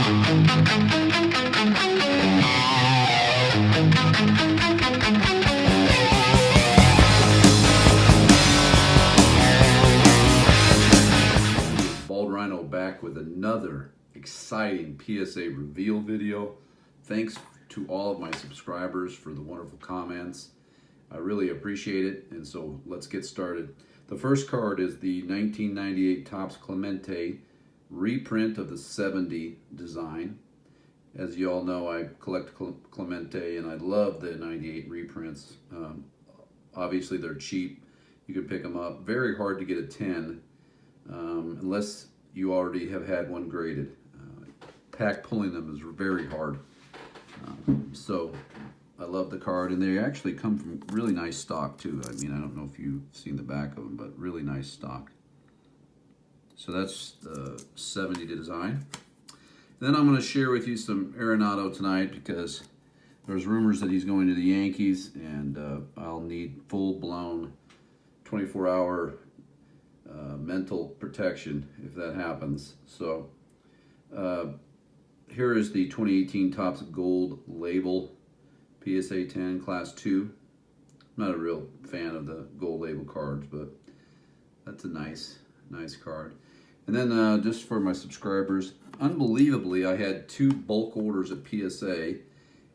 Bald Rhino back with another exciting PSA reveal video. Thanks to all of my subscribers for the wonderful comments. I really appreciate it, and so let's get started. The first card is the 1998 Topps Clemente reprint of the 70 design. As you all know, I collect Clemente and I love the 98 reprints. Obviously they're cheap. You can pick them up. Very hard to get a 10 unless you already have had one graded. Pack pulling them is very hard. So I love the card, and they actually come from really nice stock too. I mean, I don't know if you've seen the back of them, but really nice stock. So that's the 70 design. Then I'm going to share with you some Arenado tonight because there's rumors that he's going to the Yankees, and I'll need full-blown 24-hour mental protection if that happens. So here is the 2018 Topps Gold Label PSA 10 Class 2. I'm not a real fan of the Gold Label cards, but that's a nice card. And then just for my subscribers, unbelievably, I had two bulk orders at PSA,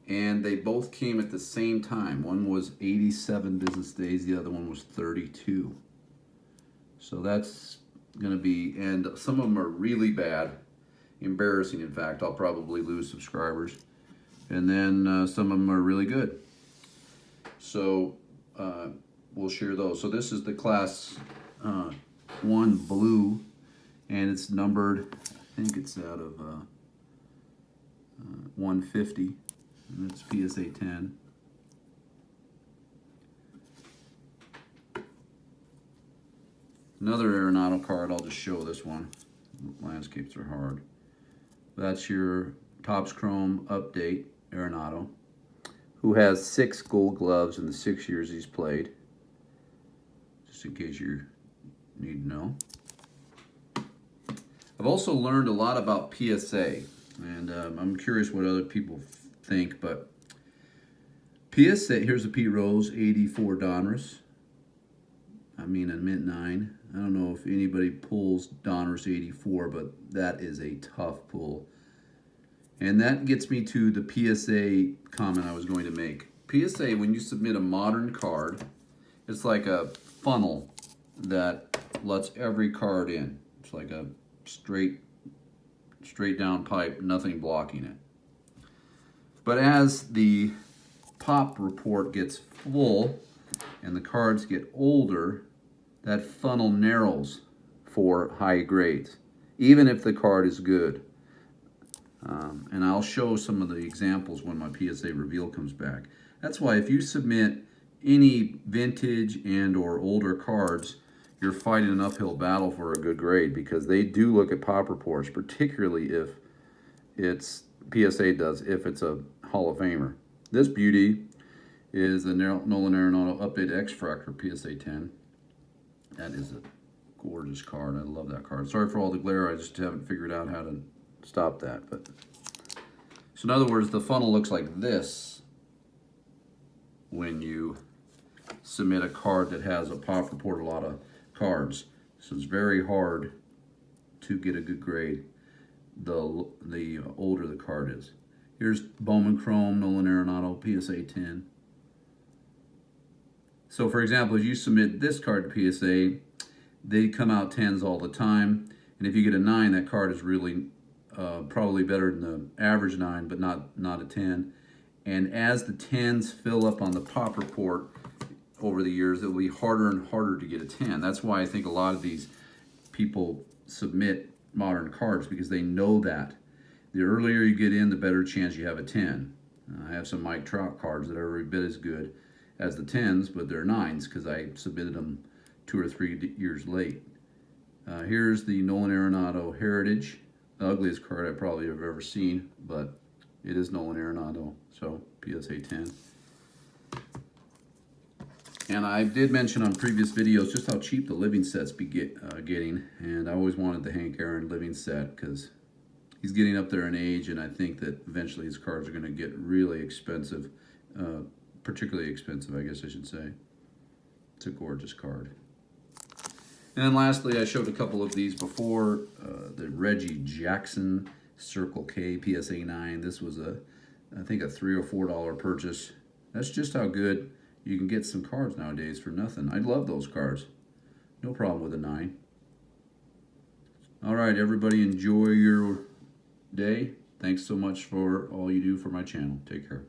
and they both came at the same time. One was 87 business days, the other one was 32. So that's going to be, and some of them are really bad, embarrassing in fact. I'll probably lose subscribers. And then some of them are really good. So we'll share those. So this is the Class 1 blue, and it's numbered, I think it's out of 150, and it's PSA 10. Another Arenado card, I'll just show this one. Landscapes are hard. That's your Topps Chrome Update Arenado, who has 6 gold gloves in the 6 years he's played, just in case you need to know. I've also learned a lot about PSA, and I'm curious what other people think, but PSA, here's a Pete Rose 84 Donruss. I mean a mint 9. I don't know if anybody pulls Donruss 84, but that is a tough pull. And that gets me to the PSA comment I was going to make. PSA, when you submit a modern card, it's like a funnel that lets every card in. It's like a straight down pipe, nothing blocking it. But as the pop report gets full and the cards get older, that funnel narrows for high grades, even if the card is good. And I'll show some of the examples when my PSA reveal comes back. That's why if you submit any vintage and or older cards, you're fighting an uphill battle for a good grade, because they do look at pop reports, particularly if it's PSA does, if it's a Hall of Famer. This beauty is the Nolan Arenado Update X-Fractor PSA 10. That is a gorgeous card. I love that card. Sorry for all the glare. I just haven't figured out how to stop that. But so in other words, the funnel looks like this when you submit a card that has a pop report, a lot of cards. So it's very hard to get a good grade the older the card is. Here's Bowman Chrome Nolan Arenado PSA 10. So for example, if you submit this card to PSA, they come out 10s all the time. And if you get a 9, that card is really probably better than the average 9, but not a 10. And as the 10s fill up on the pop report over the years, it will be harder and harder to get a 10. That's why I think a lot of these people submit modern cards, because they know that the earlier you get in, the better chance you have a 10. I have some Mike Trout cards that are every bit as good as the 10s, but they're 9s because I submitted them 2 or 3 years late. Here's the Nolan Arenado Heritage, the ugliest card I probably have ever seen, but it is Nolan Arenado, so PSA 10. And I did mention on previous videos just how cheap the living sets be getting, and I always wanted the Hank Aaron living set because he's getting up there in age, and I think that eventually his cards are going to get really expensive, particularly expensive, I guess I should say. It's a gorgeous card. And then lastly, I showed a couple of these before. The Reggie Jackson Circle K PSA 9. This was I think a $3 or $4 purchase. That's just how good you can get some cards nowadays for nothing. I love those cards. No problem with a 9. All right, everybody, enjoy your day. Thanks so much for all you do for my channel. Take care.